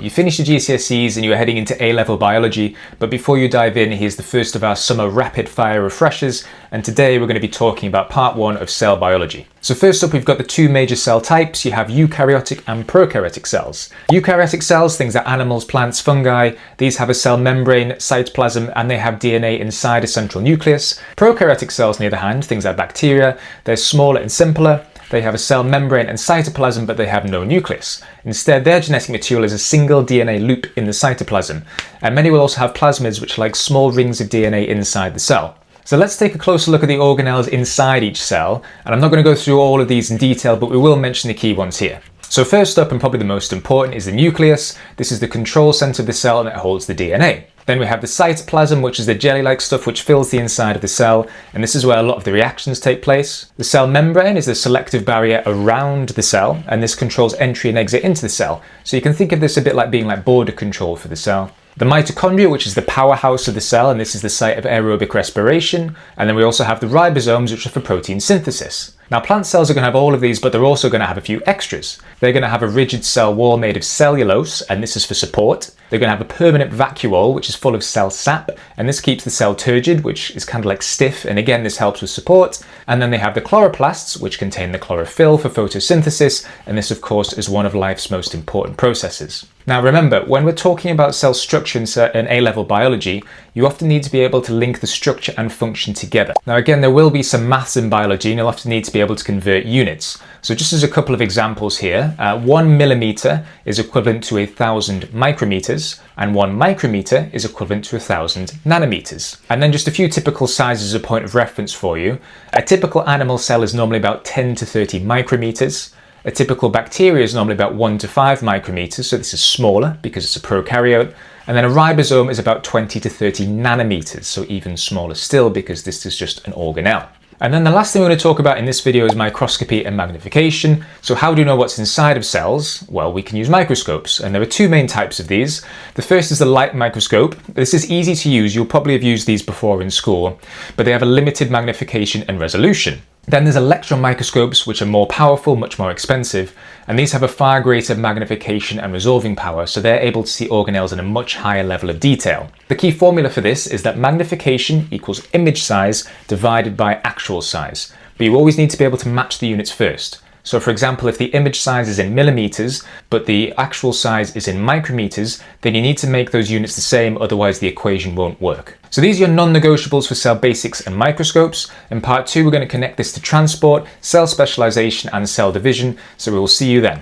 You finished your GCSEs and you are heading into A-level biology, but before you dive in, here's the first of our summer rapid fire refreshers, and today we're going to be talking about part 1 of cell biology. So first up, we've got the two major cell types. You have eukaryotic and prokaryotic cells. Eukaryotic cells, things like animals, plants, fungi, these have a cell membrane, cytoplasm, and they have DNA inside a central nucleus. Prokaryotic cells, on the other hand, things like bacteria, they're smaller and simpler. They have a cell membrane and cytoplasm, but they have no nucleus. Instead, their genetic material is a single DNA loop in the cytoplasm. And many will also have plasmids, which are like small rings of DNA inside the cell. So let's take a closer look at the organelles inside each cell. And I'm not going to go through all of these in detail, but we will mention the key ones here. So first up, and probably the most important, is the nucleus. This is the control center of the cell and it holds the DNA. Then we have the cytoplasm, which is the jelly-like stuff which fills the inside of the cell, and this is where a lot of the reactions take place. The cell membrane is the selective barrier around the cell, and this controls entry and exit into the cell. So you can think of this a bit like being like border control for the cell. The mitochondria, which is the powerhouse of the cell, and this is the site of aerobic respiration. And then we also have the ribosomes, which are for protein synthesis. Now, plant cells are going to have all of these, but they're also going to have a few extras. They're going to have a rigid cell wall made of cellulose, and this is for support. They're going to have a permanent vacuole, which is full of cell sap, and this keeps the cell turgid, which is kind of like stiff, and again, this helps with support. And then they have the chloroplasts, which contain the chlorophyll for photosynthesis, and this, of course, is one of life's most important processes. Now remember, when we're talking about cell structure in A-level biology, you often need to be able to link the structure and function together. Now again, there will be some maths in biology and you'll often need to be able to convert units. So just as a couple of examples here, 1 millimeter is equivalent to 1,000 micrometers, and 1 micrometer is equivalent to 1,000 nanometers. And then just a few typical sizes as a point of reference for you. A typical animal cell is normally about 10 to 30 micrometers. A typical bacteria is normally about 1 to 5 micrometers, so this is smaller because it's a prokaryote. And then a ribosome is about 20 to 30 nanometers, so even smaller still because this is just an organelle. And then the last thing we're going to talk about in this video is microscopy and magnification. So how do you know what's inside of cells? Well, we can use microscopes, and there are two main types of these. The first is the light microscope. This is easy to use. You'll probably have used these before in school, but they have a limited magnification and resolution. Then there's electron microscopes, which are more powerful, much more expensive, and these have a far greater magnification and resolving power, so they're able to see organelles in a much higher level of detail. The key formula for this is that magnification equals image size divided by actual size, but you always need to be able to match the units first. So for example, if the image size is in millimeters, but the actual size is in micrometers, then you need to make those units the same, otherwise the equation won't work. So these are your non-negotiables for cell basics and microscopes. In part 2, we're going to connect this to transport, cell specialization, and cell division. So we will see you then.